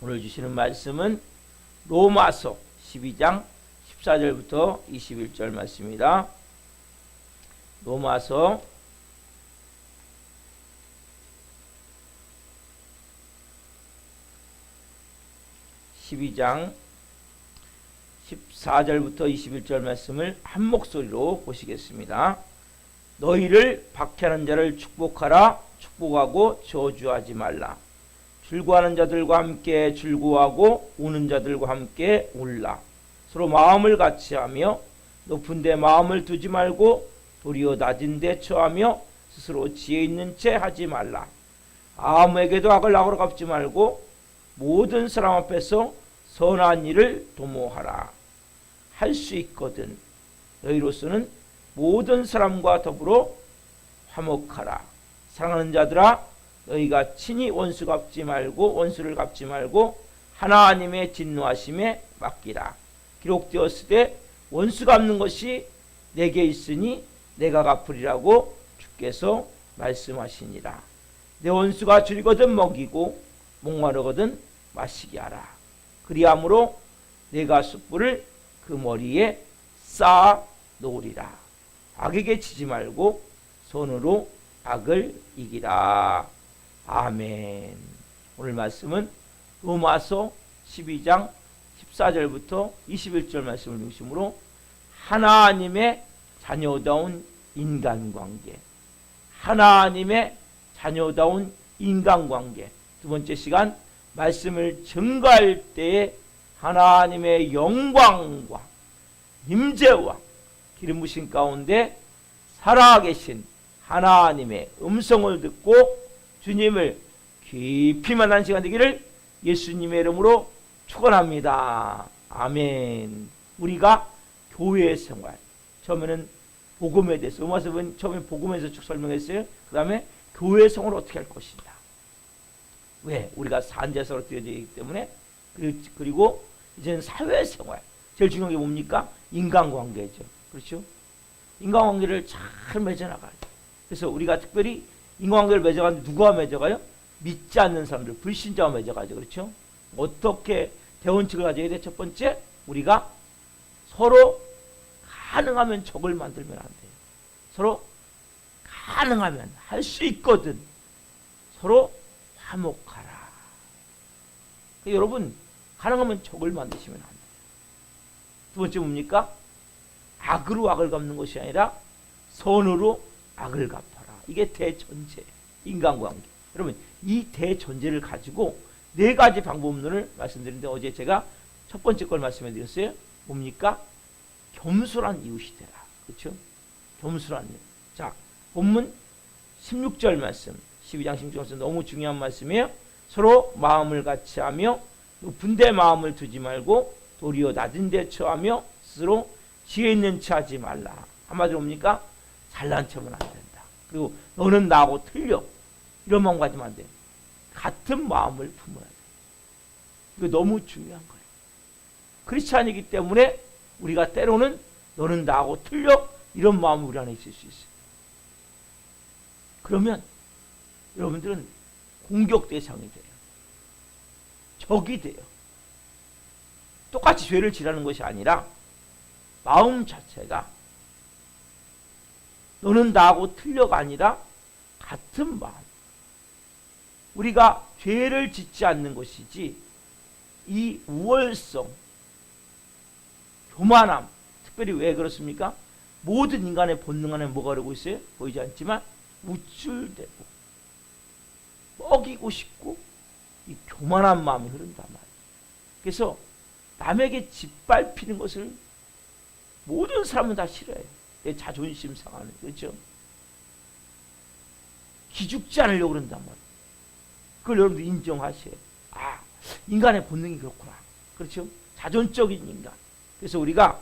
오늘 주시는 말씀은 로마서 12장 14절부터 21절 말씀입니다. 로마서 12장 14절부터 21절 말씀을 한 목소리로 보시겠습니다. 너희를 박해하는 자를 축복하라. 축복하고 저주하지 말라. 즐거워하는 자들과 함께 즐거워하고 우는 자들과 함께 울라. 서로 마음을 같이하며 높은 데 마음을 두지 말고 도리어 낮은 데 처하며 스스로 지혜 있는 채 하지 말라. 아무에게도 악을 악으로 갚지 말고 모든 사람 앞에서 선한 일을 도모하라. 할 수 있거든 너희로서는 모든 사람과 더불어 화목하라. 사랑하는 자들아, 너희가 친히 원수를 갚지 말고 하나님의 진노하심에 맡기라. 기록되었으되 원수 갚는 것이 내게 있으니 내가 갚으리라고 주께서 말씀하시니라. 내 원수가 줄이거든 먹이고 목마르거든 마시게 하라. 그리함으로 내가 숯불을 그 머리에 쌓아 놓으리라. 악에게 지지 말고 손으로 악을 이기라. 아멘. 오늘 말씀은 로마서 12장 14절부터 21절 말씀을 중심으로 하나님의 자녀다운 인간관계, 하나님의 자녀다운 인간관계. 두 번째 시간 말씀을 증거할 때에 하나님의 영광과 임재와 기름 부신 가운데 살아계신 하나님의 음성을 듣고 주님을 깊이 만난 시간 되기를 예수님의 이름으로 축원합니다. 아멘. 우리가 교회 생활, 처음에는 복음에 대해서 로마서는 처음에 복음에서 쭉 설명했어요. 그 다음에 교회 생활을 어떻게 할 것이냐. 왜? 우리가 산자석으로 되어져 있기 때문에. 그리고 이제는 사회생활, 제일 중요한 게 뭡니까? 인간관계죠. 그렇죠? 인간관계를 잘 맺어나가요. 그래서 우리가 특별히 인간관계를 맺어가는데 누구와 맺어가요? 믿지 않는 사람들, 불신자와 맺어가죠. 그렇죠? 어떻게 대원칙을 가져야 돼? 첫 번째, 우리가 서로 가능하면 적을 만들면 안 돼요. 서로 가능하면 할 수 있거든 서로 화목하라. 그러니까 여러분, 가능하면 적을 만드시면 안 돼요. 두 번째 뭡니까? 악으로 악을 갚는 것이 아니라 선으로 악을 갚아라. 이게 대전제, 인간관계. 여러분, 이 대전제를 가지고 네 가지 방법론을 말씀드리는데 어제 제가 첫 번째 걸 말씀해 드렸어요. 뭡니까? 겸손한 이웃이 되라. 그렇죠? 겸손한 일. 자, 본문 16절 말씀, 12장 16절 말씀 너무 중요한 말씀이에요. 서로 마음을 같이 하며 높은 데 마음을 두지 말고 도리어 낮은 데 처하며 스스로 지혜 있는 체 하지 말라. 한마디로 뭡니까? 잘난 척은 안 된다. 그리고 너는 나하고 틀려. 이런 마음 가지면 안 돼. 같은 마음을 품어야 돼. 이거 너무 중요한 거예요. 크리스찬이기 때문에 우리가 때로는 너는 나하고 틀려. 이런 마음이 우리 안에 있을 수 있어요. 그러면 여러분들은 공격 대상이 돼요. 적이 돼요. 똑같이 죄를 지라는 것이 아니라 마음 자체가 너는 나하고 틀려가 아니라 같은 마음. 우리가 죄를 짓지 않는 것이지 이 우월성, 교만함, 특별히 왜 그렇습니까? 모든 인간의 본능 안에 뭐가 흐르고 있어요? 보이지 않지만 우쭐대고 먹이고 싶고 이 교만한 마음이 흐른단 말이에요. 그래서 남에게 짓밟히는 것을 모든 사람은 다 싫어해요. 내 자존심 상하는, 그렇죠? 기죽지 않으려고 그런단 말이에요. 그걸 여러분들 인정하셔요. 아, 인간의 본능이 그렇구나. 그렇죠? 자존적인 인간. 그래서 우리가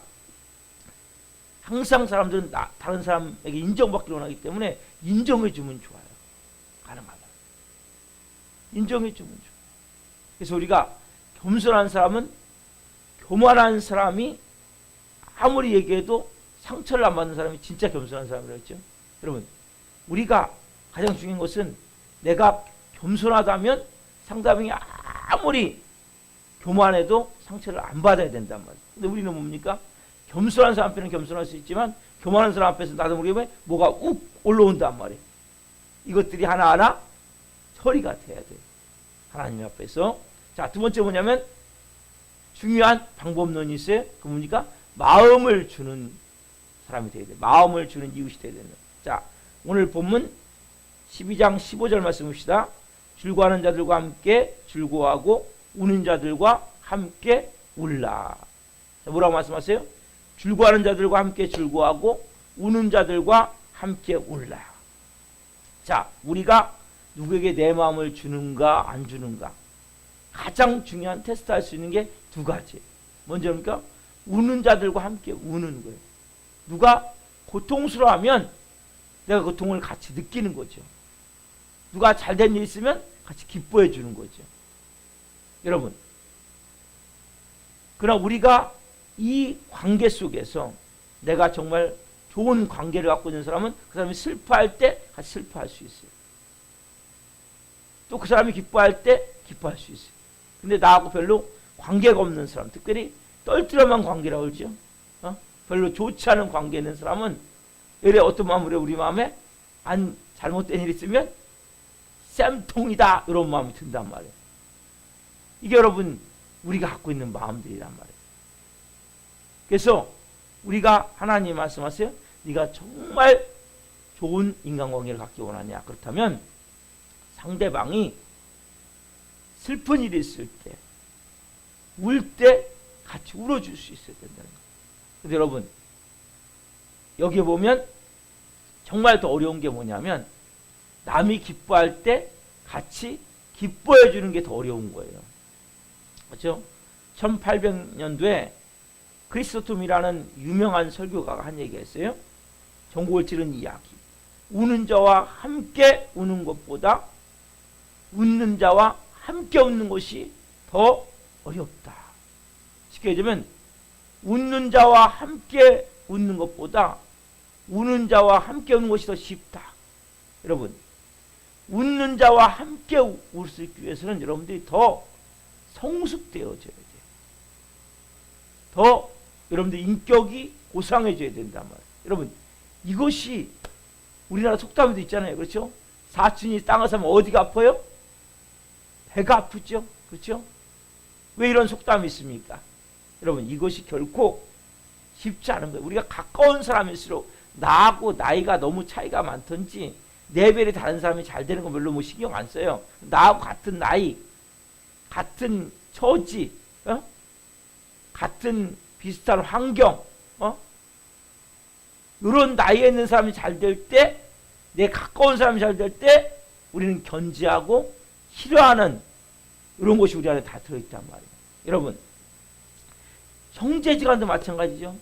항상 사람들은 다른 사람에게 인정받기를 원하기 때문에 인정해주면 좋아요. 가능하다. 인정해주면 좋아요. 그래서 우리가 겸손한 사람은 교만한 사람이 아무리 얘기해도 상처를 안 받는 사람이 진짜 겸손한 사람이라고 했죠. 여러분, 우리가 가장 중요한 것은 내가 겸손하다면 상대방이 아무리 교만해도 상처를 안 받아야 된단 말이에요. 근데 우리는 뭡니까? 겸손한 사람 앞에는 겸손할 수 있지만 교만한 사람 앞에서 나도 모르게 뭐가 욱 올라온단 말이에요. 이것들이 하나하나 처리가 돼야 돼요. 하나님 앞에서. 자, 두 번째 뭐냐면 중요한 방법론이 있어요. 그 뭡니까? 마음을 주는 사람이 돼야 돼요. 마음을 주는 이웃이 돼야 된다. 자, 오늘 본문 12장 15절 말씀 봅시다. 즐거워하는 자들과 함께 즐거워하고 우는 자들과 함께 울라. 자, 뭐라고 말씀하세요? 즐거워하는 자들과 함께 즐거워하고 우는 자들과 함께 울라. 자, 우리가 누구에게 내 마음을 주는가 안 주는가 가장 중요한 테스트할 수 있는 게 두 가지. 먼저니까 우는 자들과 함께 우는 거예요. 누가 고통스러워하면 내가 고통을 같이 느끼는 거죠. 누가 잘된 일 있으면 같이 기뻐해 주는 거죠. 여러분, 그러나 우리가 이 관계 속에서 내가 정말 좋은 관계를 갖고 있는 사람은 그 사람이 슬퍼할 때 같이 슬퍼할 수 있어요. 또 그 사람이 기뻐할 때 기뻐할 수 있어요. 근데 나하고 별로 관계가 없는 사람, 특별히 떨뜨려만 관계라고 그러죠. 별로 좋지 않은 관계 있는 사람은 예를 어떤 마음으로 우리 마음에 안 잘못된 일이 있으면 쌤통이다 이런 마음이 든단 말이에요. 이게 여러분 우리가 갖고 있는 마음들이란 말이에요. 그래서 우리가 하나님 말씀하세요. 네가 정말 좋은 인간관계를 갖기 원하냐. 그렇다면 상대방이 슬픈 일이 있을 때, 울 때 같이 울어줄 수 있어야 된다는 거예요. 근데 여러분 여기에 보면 정말 더 어려운 게 뭐냐면 남이 기뻐할 때 같이 기뻐해 주는 게 더 어려운 거예요. 그렇죠? 1800년도에 크리스토톰이라는 유명한 설교가가 한 얘기가 있어요. 전곡을 찌른 이야기. 우는 자와 함께 우는 것보다 웃는 자와 함께 웃는 것이 더 어렵다. 쉽게 얘기하면 웃는 자와 함께 웃는 것보다 우는 자와 함께 우는 것이 더 쉽다. 여러분, 웃는 자와 함께 울 수 있기 위해서는 여러분들이 더 성숙되어져야 돼요. 더 여러분들 인격이 고상해져야 된단 말이에요. 여러분, 이것이 우리나라 속담에도 있잖아요. 그렇죠? 사촌이 땅을 사면 어디가 아파요? 배가 아프죠? 그렇죠? 왜 이런 속담이 있습니까? 여러분, 이것이 결코 쉽지 않은 거예요. 우리가 가까운 사람일수록 나하고 나이가 너무 차이가 많든지 레벨이 다른 사람이 잘 되는 거 별로 뭐 신경 안 써요. 나하고 같은 나이, 같은 처지, 같은 비슷한 환경, 이런 나이에 있는 사람이 잘 될 때, 내 가까운 사람이 잘 될 때 우리는 견지하고 싫어하는 이런 것이 우리 안에 다 들어있단 말이에요. 여러분, 형제지간도 마찬가지죠.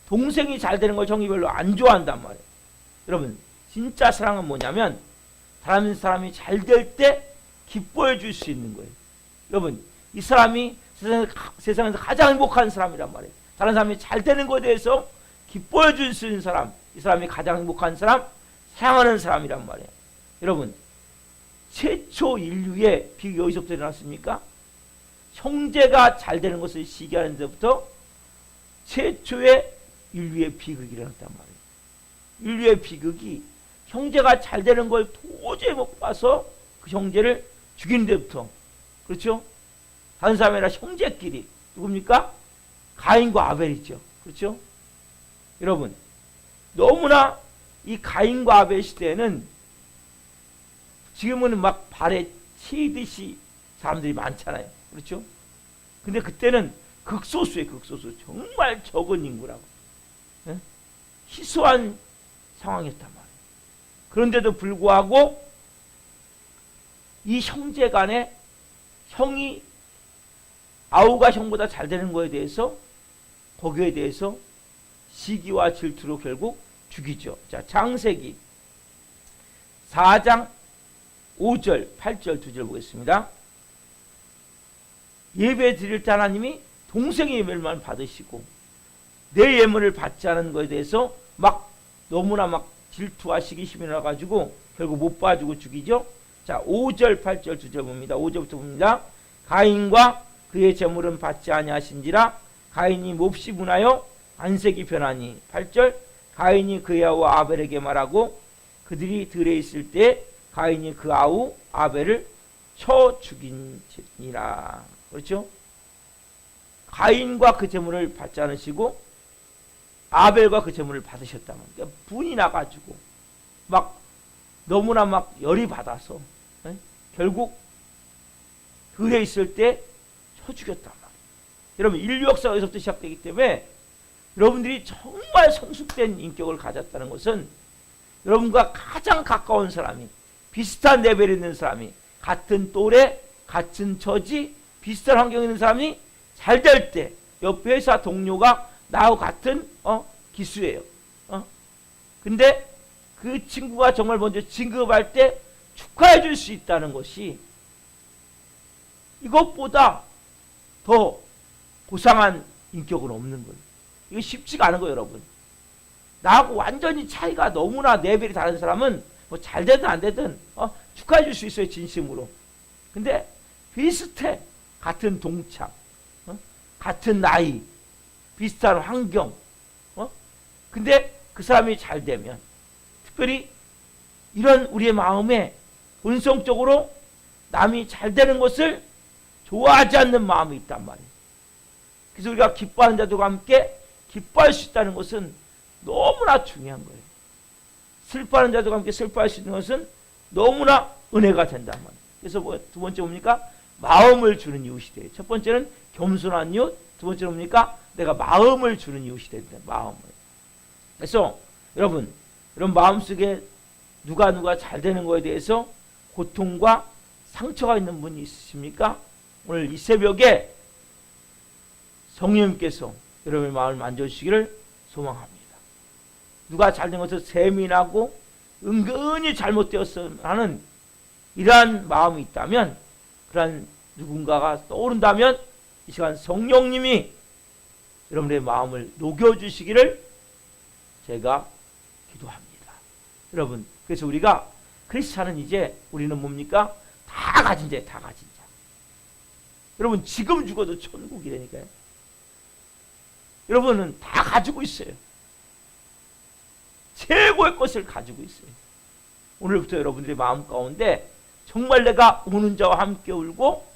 동생이 잘 되는 걸 형이 별로 안 좋아한단 말이에요. 여러분, 진짜 사랑은 뭐냐면 다른 사람이 잘 될 때 기뻐해 줄 수 있는 거예요. 여러분, 이 사람이 세상에서 가장 행복한 사람이란 말이에요. 다른 사람이 잘 되는 것에 대해서 기뻐해 줄 수 있는 사람, 이 사람이 가장 행복한 사람, 사랑하는 사람이란 말이에요. 여러분, 최초 인류의 비극이 어디서부터 일어났습니까? 형제가 잘 되는 것을 시기하는 데부터 최초의 인류의 비극이 일어났단 말이에요. 인류의 비극이 형제가 잘 되는 걸 도저히 못 봐서 그 형제를 죽이는 데부터, 그렇죠? 다른 사람이 아니라 형제끼리, 누굽니까? 가인과 아벨이죠. 그렇죠? 여러분, 너무나 이 가인과 아벨 시대에는 지금은 막 발에 치듯이 사람들이 많잖아요. 그렇죠? 근데 그때는 극소수예요. 극소수. 정말 적은 인구라고. 네? 희소한 상황이었단 말이에요. 그런데도 불구하고 이 형제 간에 형이 아우가 형보다 잘 되는 거에 대해서, 거기에 대해서 시기와 질투로 결국 죽이죠. 자, 창세기 4장 5절, 8절 두 절 보겠습니다. 예배 드릴 때 하나님이 동생의 예물만 받으시고 내 예물을 받지 않은 것에 대해서 막 너무나 막 질투와 시기심이 나가지고 결국 못 봐주고 죽이죠. 자, 5절, 8절 두 절 봅니다. 5절부터 봅니다. 가인과 그의 재물은 받지 아니하신지라 가인이 몹시 분하여 안색이 변하니 8절 가인이 그의 아우 아벨에게 말하고 그들이 들에 있을 때 가인이 그 아우 아벨을 쳐 죽이니라. 그렇죠? 가인과 그 재물을 받지 않으시고 아벨과 그 재물을 받으셨다면 그러니까 분이 나가지고 막 너무나 막 열이 받아서 결국 들에 있을 때 쳐 죽였단 말이에요. 여러분 인류 역사가 여기서부터 시작되기 때문에 여러분들이 정말 성숙된 인격을 가졌다는 것은 여러분과 가장 가까운 사람이 비슷한 레벨에 있는 사람이 같은 또래 같은 처지 비슷한 환경에 있는 사람이 잘 될 때 옆에 회사 동료가 나하고 같은 기수예요. 근데 그 친구가 정말 먼저 진급할 때 축하해 줄 수 있다는 것이 이것보다 더 고상한 인격은 없는 거예요. 이거 쉽지가 않은 거예요, 여러분. 나하고 완전히 차이가 너무나 레벨이 다른 사람은 뭐 잘 되든 안 되든 축하해 줄 수 있어요, 진심으로. 근데 비슷해. 같은 동창, 같은 나이, 비슷한 환경. 근데 그 사람이 잘 되면 특별히 이런 우리의 마음에 본성적으로 남이 잘 되는 것을 좋아하지 않는 마음이 있단 말이에요. 그래서 우리가 기뻐하는 자들과 함께 기뻐할 수 있다는 것은 너무나 중요한 거예요. 슬퍼하는 자들과 함께 슬퍼할 수 있는 것은 너무나 은혜가 된단 말이에요. 그래서 두 번째 뭡니까? 마음을 주는 이웃이 돼요. 첫 번째는 겸손한 이웃, 두 번째는 뭡니까? 내가 마음을 주는 이웃이 된다. 마음을. 그래서 여러분 마음속에 누가 잘 되는 거에 대해서 고통과 상처가 있는 분이 있으십니까? 오늘 이 새벽에 성령님께서 여러분의 마음을 만져주시기를 소망합니다. 누가 잘된 것을 세민하고 은근히 잘못되었어 하는 이러한 마음이 있다면, 그러한 누군가가 떠오른다면 이 시간 성령님이 여러분의 마음을 녹여주시기를 제가 기도합니다. 여러분, 그래서 우리가 크리스찬은 이제 우리는 뭡니까? 다 가진 자예요. 다 가진 자. 여러분 지금 죽어도 천국이라니까요. 여러분은 다 가지고 있어요. 최고의 것을 가지고 있어요. 오늘부터 여러분들의 마음 가운데 정말 내가 우는 자와 함께 울고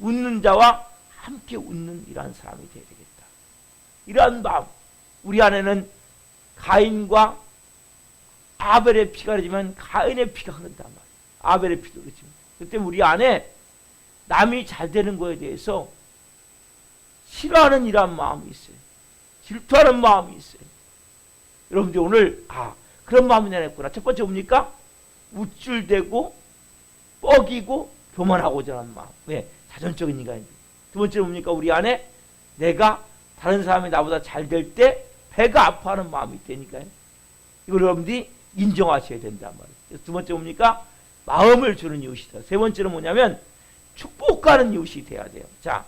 웃는 자와 함께 웃는 이러한 사람이 되어야 되겠다. 이러한 마음. 우리 안에는 가인과 아벨의 피가 흐르지만 가인의 피가 흐른단 말이에요. 아벨의 피도 흐르지만. 그때 우리 안에 남이 잘 되는 거에 대해서 싫어하는 이러한 마음이 있어요. 질투하는 마음이 있어요. 여러분들 오늘 그런 마음이 내냈구나. 첫 번째 뭡니까? 우쭐대고 뻐기고 교만하고자 하는 마음. 왜? 자존적인 인간인데. 두 번째 뭡니까? 우리 안에 내가 다른 사람이 나보다 잘 될 때 배가 아파하는 마음이 있다니까요. 이걸 여러분들이 인정하셔야 된단 말이에요. 두 번째 뭡니까? 마음을 주는 이웃이다. 세 번째는 뭐냐면 축복하는 이웃이 돼야 돼요. 자,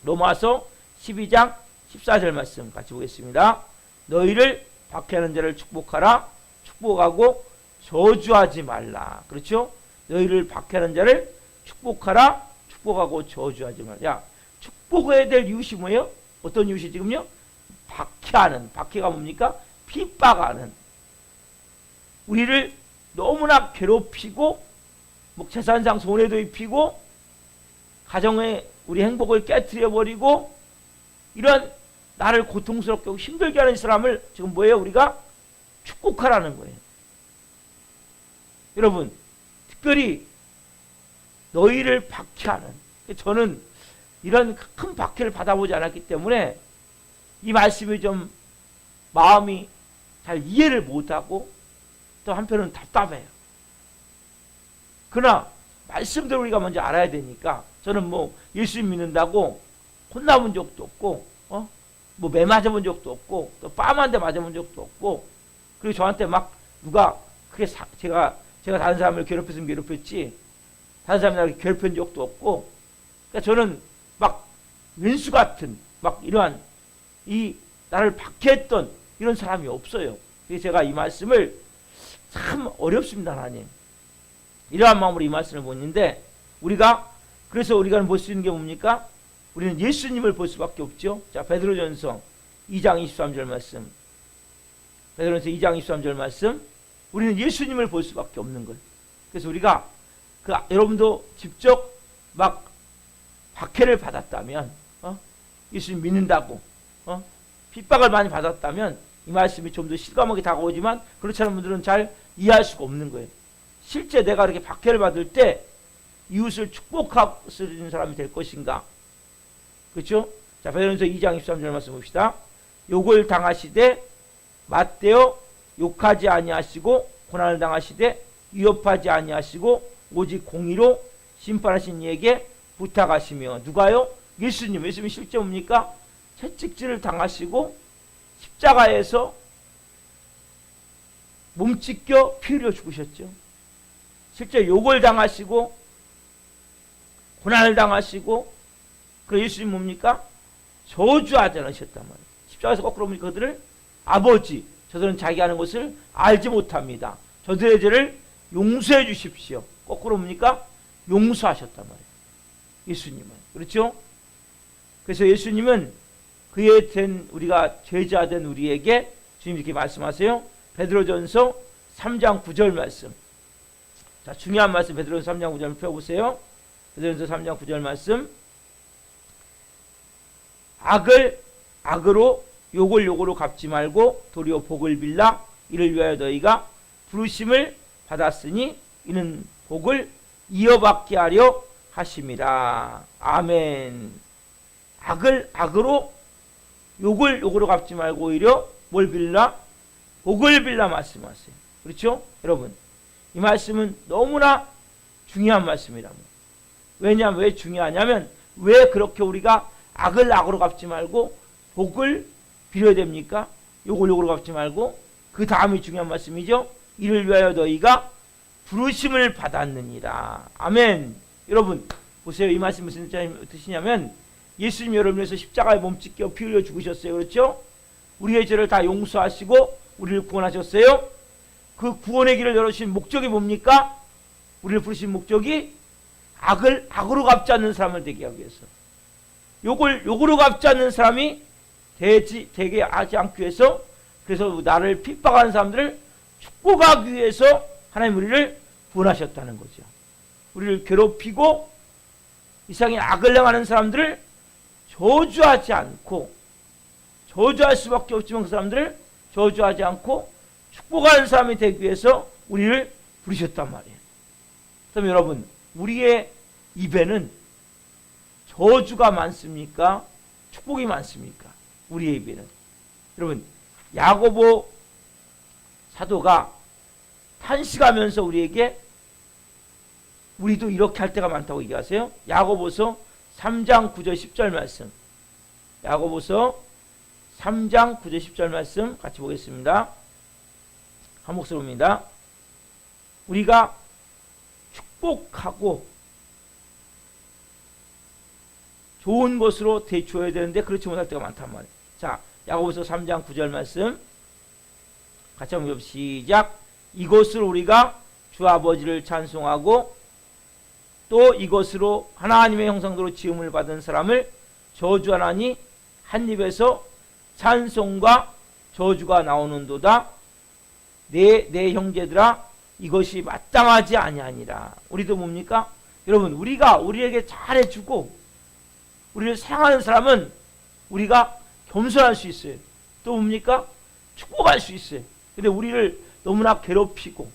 로마서 12장 14절 말씀 같이 보겠습니다. 너희를 박해하는 자를 축복하라. 축복하고 저주하지 말라. 그렇죠? 너희를 박해하는 자를 축복하라. 축복하고 저주하지 말라. 야, 축복해야 될 이웃이 뭐예요? 어떤 이웃이 지금요? 박해하는. 박해가 뭡니까? 핍박하는. 우리를 너무나 괴롭히고 재산상 손해도 입히고 가정의 우리 행복을 깨트려 버리고 이런 나를 고통스럽게 하고 힘들게 하는 사람을 지금 뭐예요? 우리가 축복하라는 거예요. 여러분 특별히 너희를 박해하는, 저는 이런 큰 박해를 받아보지 않았기 때문에 이 말씀이 좀 마음이 잘 이해를 못하고 또 한편은 답답해요. 그러나 말씀대로 우리가 먼저 알아야 되니까 저는 예수 믿는다고 혼나본 적도 없고 매 맞아본 적도 없고 또 뺨 한 대 맞아본 적도 없고, 그리고 저한테 막 누가 그게 제가 다른 사람을 괴롭혔으면 괴롭혔지 다른 사람이 나를 괴롭힌 적도 없고, 그러니까 저는 막 왼수 같은 이러한 이 나를 박해했던 이런 사람이 없어요. 그래서 제가 이 말씀을 참 어렵습니다. 하나님, 이러한 마음으로 이 말씀을 보는데 그래서 우리가 볼 수 있는 게 뭡니까? 우리는 예수님을 볼 수밖에 없죠. 자, 베드로전서 2장 23절 말씀. 베드로전서 2장 23절 말씀. 우리는 예수님을 볼 수밖에 없는 걸. 그래서 우리가 여러분도 직접 막 박해를 받았다면, 예수님 믿는다고, 핍박을 많이 받았다면 이 말씀이 좀 더 실감하게 다가오지만 그렇지 않은 분들은 잘 이해할 수가 없는 거예요. 실제 내가 이렇게 박해를 받을 때 이웃을 축복할 수 있는 사람이 될 것인가? 그렇죠? 자, 베드로전서 2장 23절 말씀 봅시다. 욕을 당하시되 맞대어 욕하지 아니하시고 고난을 당하시되 위협하지 아니하시고 오직 공의로 심판하신 이에게 부탁하시며. 누가요? 예수님. 예수님이 실제 뭡니까? 채찍질을 당하시고 십자가에서 몸 찢겨 피 흘려 죽으셨죠. 실제 욕을 당하시고 고난을 당하시고, 그래 예수님 뭡니까? 저주하지 않으셨단 말이에요. 십자가에서 거꾸로 뭡니까? 그들을 아버지, 저들은 자기 하는 것을 알지 못합니다. 저들의 죄를 용서해 주십시오. 거꾸로 뭡니까? 용서하셨단 말이에요. 예수님은. 그렇죠? 그래서 예수님은 그에 된 우리가 제자 된 우리에게 주님 이렇게 말씀하세요. 베드로전서 3장 9절 말씀. 자, 중요한 말씀 베드로전서 3장 9절 펴보세요. 베드로전서 3장 9절 말씀. 악을 악으로 욕을 욕으로 갚지 말고 도리어 복을 빌라. 이를 위하여 너희가 부르심을 받았으니 이는 복을 이어받게 하려 하심이라. 아멘. 악을 악으로 욕을 욕으로 갚지 말고 오히려 뭘 빌라? 복을 빌라 말씀하세요. 그렇죠? 여러분, 이 말씀은 너무나 중요한 말씀이라고. 왜냐하면 왜 중요하냐면 왜 그렇게 우리가 악을 악으로 갚지 말고 복을 빌어야 됩니까? 욕을 욕으로 갚지 말고. 그 다음이 중요한 말씀이죠. 이를 위하여 너희가 부르심을 받았느니라. 아멘. 여러분 보세요. 이 말씀 무슨 뜻이냐면 예수님 여러분을 위해서 십자가에 몸 찢겨 피 흘려 죽으셨어요. 그렇죠? 우리의 죄를 다 용서하시고 우리를 구원하셨어요. 그 구원의 길을 열어주신 목적이 뭡니까? 우리를 부르신 목적이 악을 악으로 갚지 않는 사람을 되게 하기 위해서, 욕을 욕으로 갚지 않는 사람이 되게 하지 않기 위해서, 그래서 나를 핍박하는 사람들을 축복하기 위해서 하나님 우리를 구원하셨다는 거죠. 우리를 괴롭히고 이 세상에 악을 행하는 사람들을 저주하지 않고, 저주할 수밖에 없지만 그 사람들을 저주하지 않고 축복하는 사람이 되기 위해서 우리를 부르셨단 말이에요. 그럼 여러분, 우리의 입에는 저주가 많습니까? 축복이 많습니까? 우리의 입에는. 여러분, 야고보 사도가 탄식하면서 우리에게 우리도 이렇게 할 때가 많다고 얘기하세요. 야고보서 3장 9절 10절 말씀. 야고보서 3장 9절 10절 말씀 같이 보겠습니다. 한 목소리입니다. 우리가 축복하고 좋은 것으로 대줘야 되는데 그렇지 못할 때가 많단 말이에요. 자, 야고보서 3장 9절 말씀 같이 한번 시작. 이것으로 우리가 주 아버지를 찬송하고 또 이것으로 하나님의 형상대로 지음을 받은 사람을 저주하나니 한 입에서 찬송과 저주가 나오는도다. 내 형제들아, 이것이 마땅하지 아니하니라. 우리도 뭡니까? 여러분, 우리가 우리에게 잘해주고 우리를 사랑하는 사람은 우리가 겸손할 수 있어요. 또 뭡니까? 축복할 수 있어요. 근데 우리를 너무나 괴롭히고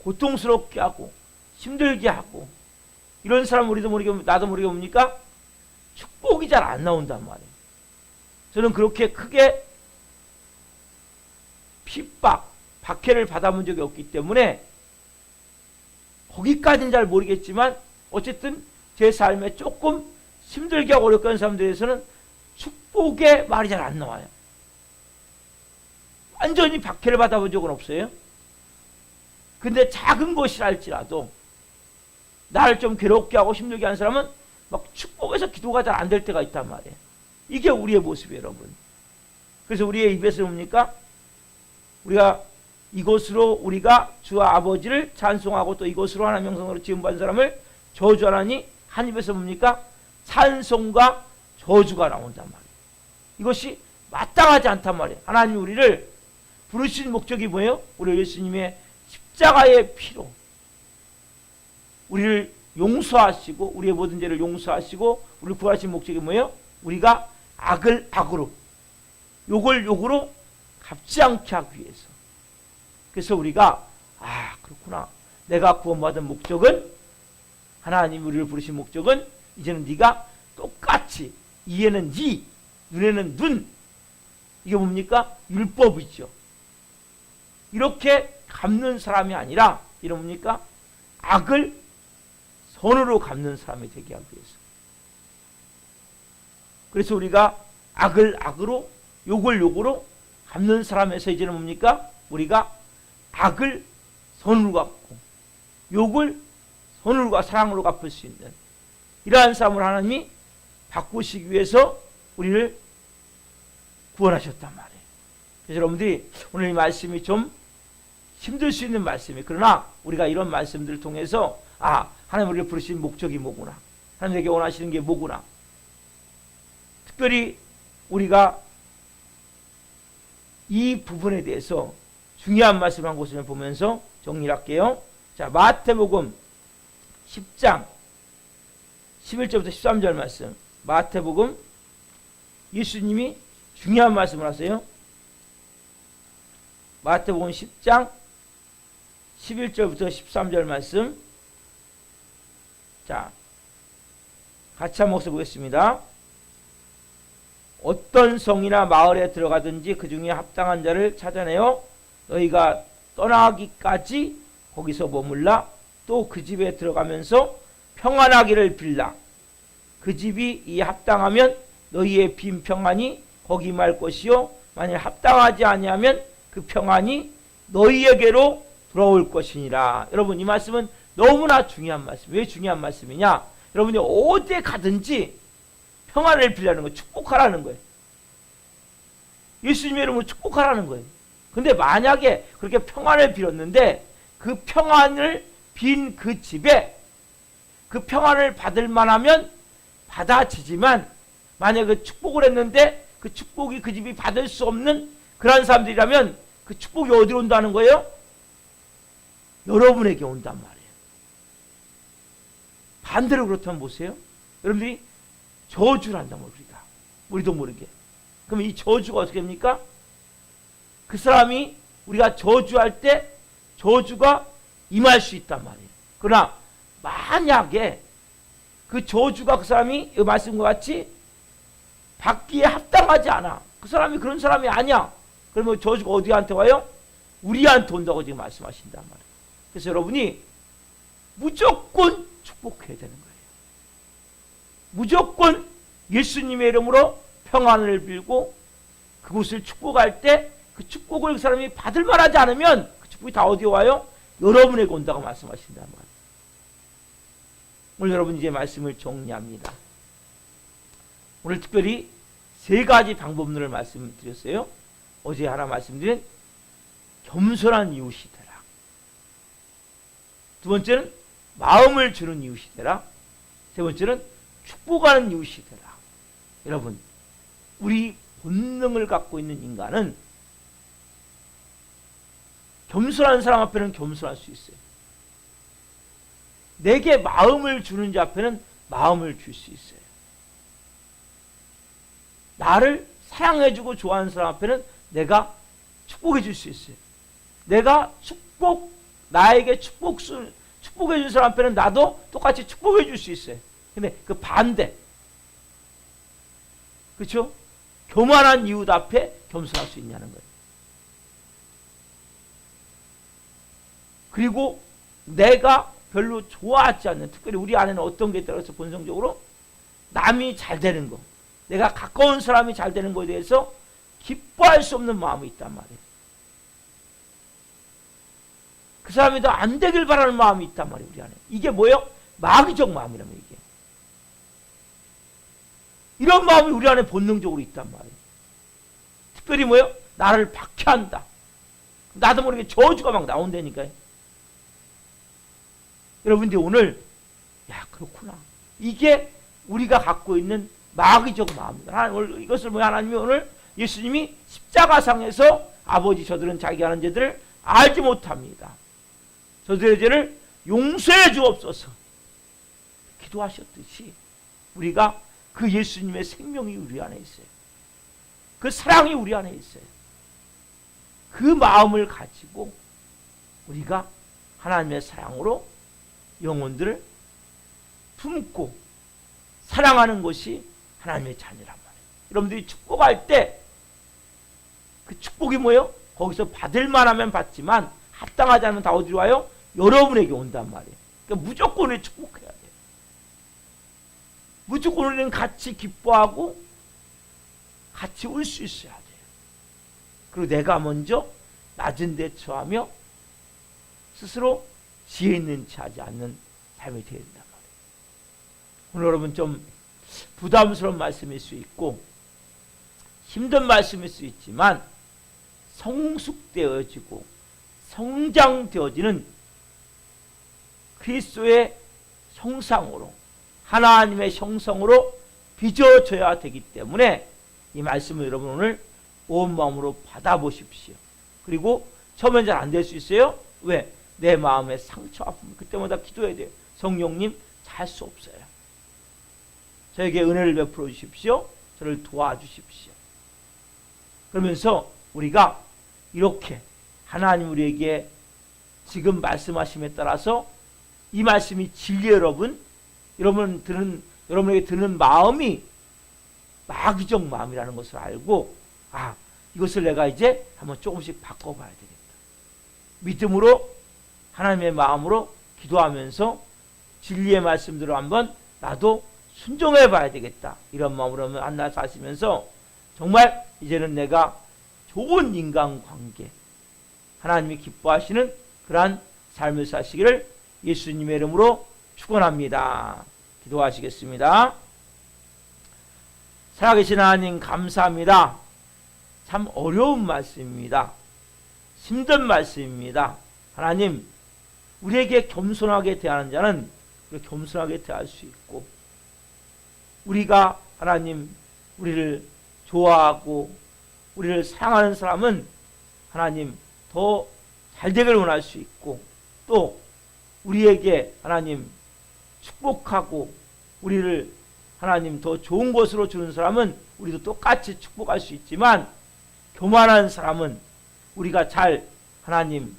고통스럽게 하고 힘들게 하고 이런 사람 우리도 모르게 나도 모르게 뭡니까? 축복이 잘 안 나온단 말이에요. 저는 그렇게 크게 핍박, 박해를 받아본 적이 없기 때문에 거기까지는 잘 모르겠지만 어쨌든 제 삶에 조금 힘들게 하고 어렵게 하는 사람들에서는 축복의 말이 잘 안 나와요. 완전히 박해를 받아본 적은 없어요. 근데 작은 것이랄지라도 나를 좀 괴롭게 하고 힘들게 하는 사람은 막 축복해서 기도가 잘 안 될 때가 있단 말이에요. 이게 우리의 모습이에요, 여러분. 그래서 우리의 입에서 뭡니까? 우리가 이것으로 우리가 주와 아버지를 찬송하고 또 이것으로 하나님의 형상으로 지음받은 사람을 저주하나니 한 입에서 뭡니까? 찬송과 저주가 나온단 말이에요. 이것이 마땅하지 않단 말이에요. 하나님 우리를 부르신 목적이 뭐예요? 우리 예수님의 십자가의 피로 우리를 용서하시고 우리의 모든 죄를 용서하시고 우리를 구하신 목적이 뭐예요? 우리가 악을 악으로 욕을 욕으로 갚지 않게 하기 위해서. 그래서 우리가 그렇구나. 내가 구원받은 목적은 하나님이 우리를 부르신 목적은 이제는 네가 똑같이 이에는 이, 눈에는 눈. 이게 뭡니까? 율법이죠. 이렇게 갚는 사람이 아니라 이게 뭡니까? 악을 선으로 갚는 사람이 되게 하기 위해서. 그래서 우리가 악을 악으로 욕을 욕으로 갚는 사람에서 이제는 뭡니까? 우리가 악을 선으로 갚고 욕을 선으로 사랑으로 갚을 수 있는 이러한 삶을 하나님이 바꾸시기 위해서 우리를 구원하셨단 말이에요. 그래서 여러분들이 오늘 이 말씀이 좀 힘들 수 있는 말씀이에요. 그러나 우리가 이런 말씀들을 통해서 하나님 우리를 부르신 목적이 뭐구나, 하나님에게 원하시는 게 뭐구나, 특별히 우리가 이 부분에 대해서 중요한 말씀 한 곳을 보면서 정리를 할게요. 자, 마태복음 10장 11절부터 13절 말씀. 마태복음 예수님이 중요한 말씀을 하세요. 마태복음 10장 11절부터 13절 말씀. 자, 같이 한번 읽어보겠습니다. 어떤 성이나 마을에 들어가든지 그 중에 합당한 자를 찾아내어 너희가 떠나기까지 거기서 머물라. 또 그 집에 들어가면서 평안하기를 빌라. 그 집이 이 합당하면 너희의 빈 평안이 거기 말 것이요 만일 합당하지 아니하면 그 평안이 너희에게로 돌아올 것이니라. 여러분, 이 말씀은 너무나 중요한 말씀. 왜 중요한 말씀이냐? 여러분이 어디에 가든지 평안을 빌라는 거예요. 축복하라는 거예요. 예수님의 이름으로 축복하라는 거예요. 근데 만약에 그렇게 평안을 빌었는데 그 평안을 빈 그 집에 그 평안을 받을 만하면 받아지지만 만약에 그 축복을 했는데 그 축복이 그 집이 받을 수 없는 그런 사람들이라면 그 축복이 어디로 온다는 거예요? 여러분에게 온단 말이에요. 반대로 그렇다면 보세요. 여러분들이 저주를 한단 말이에요. 우리도 모르게. 그럼 이 저주가 어떻게 됩니까? 그 사람이 우리가 저주할 때 저주가 임할 수 있단 말이에요. 그러나 만약에 그 저주가 그 사람이 이 말씀과 같이 받기에 합당하지 않아. 그 사람이 그런 사람이 아니야. 그러면 저주가 어디한테 와요? 우리한테 온다고 지금 말씀하신단 말이에요. 그래서 여러분이 무조건 축복해야 되는 거예요. 무조건 예수님의 이름으로 평안을 빌고 그곳을 축복할 때 그 축복을 그 사람이 받을 만하지 않으면 그 축복이 다 어디에 와요? 여러분에게 온다고 말씀하신단 말이에요. 오늘 여러분 이제 말씀을 정리합니다. 오늘 특별히 세 가지 방법론을 말씀드렸어요. 어제 하나 말씀드린 겸손한 이웃이 되라. 두 번째는 마음을 주는 이웃이 되라. 세 번째는 축복하는 이웃이 되라. 여러분, 우리 본능을 갖고 있는 인간은 겸손한 사람 앞에는 겸손할 수 있어요. 내게 마음을 주는 자 앞에는 마음을 줄 수 있어요. 나를 사랑해주고 좋아하는 사람 앞에는 내가 축복해 줄 수 있어요. 내가 나에게 축복해 준 사람 앞에는 나도 똑같이 축복해 줄 수 있어요. 근데 그 반대. 그렇죠? 교만한 이웃 앞에 겸손할 수 있냐는 거예요. 그리고 내가 별로 좋아하지 않는, 특별히 우리 안에는 어떤 게 있다고 해서 본성적으로 남이 잘 되는 거, 내가 가까운 사람이 잘 되는 거에 대해서 기뻐할 수 없는 마음이 있단 말이에요. 그 사람이 더 안 되길 바라는 마음이 있단 말이에요. 우리 안에. 이게 뭐예요? 마귀적 마음이라면 이게. 이런 마음이 우리 안에 본능적으로 있단 말이에요. 특별히 뭐예요? 나를 박해한다. 나도 모르게 저주가 막 나온다니까요. 여러분들이 오늘 그렇구나. 이게 우리가 갖고 있는 마귀적 마음입니다. 하나님, 이것을 하나님이 오늘 예수님이 십자가상에서 아버지 저들은 자기 하는 죄들을 알지 못합니다. 저들의 죄를 용서해 주옵소서 기도하셨듯이 우리가 그 예수님의 생명이 우리 안에 있어요. 그 사랑이 우리 안에 있어요. 그 마음을 가지고 우리가 하나님의 사랑으로 영혼들을 품고 사랑하는 것이 하나님의 자녀란 말이에요. 여러분들이 축복할 때 그 축복이 뭐예요? 거기서 받을 만하면 받지만 합당하지 않으면 다 어디로 와요? 여러분에게 온단 말이에요. 그러니까 무조건 우리 축복해야 돼요. 무조건 우리는 같이 기뻐하고 같이 울 수 있어야 돼요. 그리고 내가 먼저 낮은 데 처하며 스스로 지혜 있는 체 하지 않는 삶이 되어야 된단 말이에요. 오늘 여러분 좀 부담스러운 말씀일 수 있고 힘든 말씀일 수 있지만 성숙되어지고 성장되어지는 그리스도의 형상으로 하나님의 형성으로 빚어져야 되기 때문에 이 말씀을 여러분 오늘 온 마음으로 받아보십시오. 그리고 처음엔 잘 안 될 수 있어요. 왜? 내 마음에 상처 아픔 그때마다 기도해야 돼요. 성령님 잘 수 없어요. 저에게 은혜를 베풀어 주십시오. 저를 도와주십시오. 그러면서 우리가 이렇게 하나님 우리에게 지금 말씀하심에 따라서 이 말씀이 진리 여러분에게 드는 마음이 마귀적 마음이라는 것을 알고 이것을 내가 이제 한번 조금씩 바꿔봐야 되겠다. 믿음으로 하나님의 마음으로 기도하면서 진리의 말씀대로 한번 나도 순종해 봐야 되겠다. 이런 마음으로 한날 사시면서 정말 이제는 내가 좋은 인간관계 하나님이 기뻐하시는 그러한 삶을 사시기를 예수님의 이름으로 축원합니다. 기도하시겠습니다. 살아계신 하나님 감사합니다. 참 어려운 말씀입니다. 힘든 말씀입니다. 하나님 우리에게 겸손하게 대하는 자는 겸손하게 대할 수 있고 우리가 하나님 우리를 좋아하고 우리를 사랑하는 사람은 하나님 더 잘되기를 원할 수 있고 또 우리에게 하나님 축복하고 우리를 하나님 더 좋은 곳으로 주는 사람은 우리도 똑같이 축복할 수 있지만 교만한 사람은 우리가 잘 하나님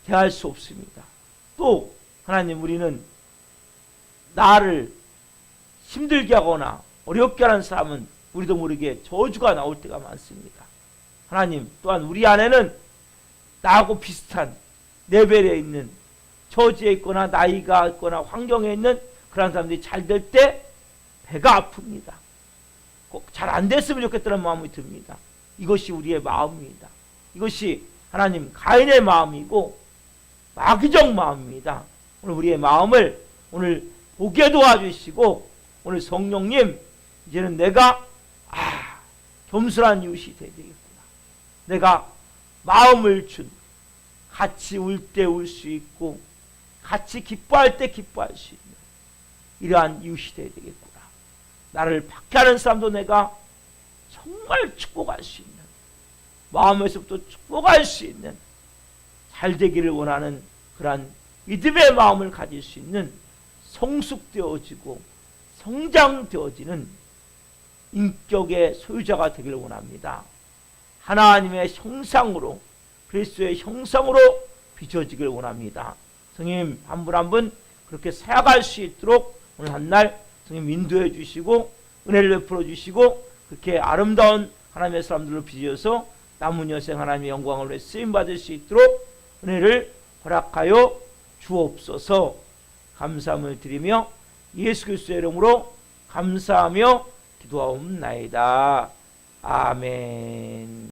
대할 수 없습니다. 또 하나님 우리는 나를 힘들게 하거나 어렵게 하는 사람은 우리도 모르게 저주가 나올 때가 많습니다. 하나님 또한 우리 안에는 나하고 비슷한 레벨에 있는 처지에 있거나 나이가 있거나 환경에 있는 그런 사람들이 잘 될 때 배가 아픕니다. 꼭 잘 안 됐으면 좋겠다는 마음이 듭니다. 이것이 우리의 마음입니다. 이것이 하나님 가인의 마음이고 마귀적 마음입니다. 오늘 우리의 마음을 오늘 보게 도와주시고 오늘 성령님 이제는 내가 겸손한 이웃이 되야 되겠구나. 내가 마음을 준 같이 울 때 울 수 있고 같이 기뻐할 때 기뻐할 수 있는 이러한 이웃이 되야 되겠구나. 나를 박해하는 사람도 내가 정말 축복할 수 있는 마음에서부터 축복할 수 있는 잘 되기를 원하는 그러한 믿음의 마음을 가질 수 있는 성숙되어지고 성장되어지는 인격의 소유자가 되기를 원합니다. 하나님의 형상으로 그리스도의 형상으로 빚어지기를 원합니다. 성님 한 분 한 분 그렇게 살아갈 수 있도록 오늘 한날 성님 인도해 주시고 은혜를 베풀어 주시고 그렇게 아름다운 하나님의 사람들로 빚어서 남은 여생 하나님의 영광을 위해 쓰임받을 수 있도록 은혜를 허락하여 주옵소서. 감사함을 드리며 예수 그리스도의 이름으로 감사하며 기도하옵나이다. 아멘.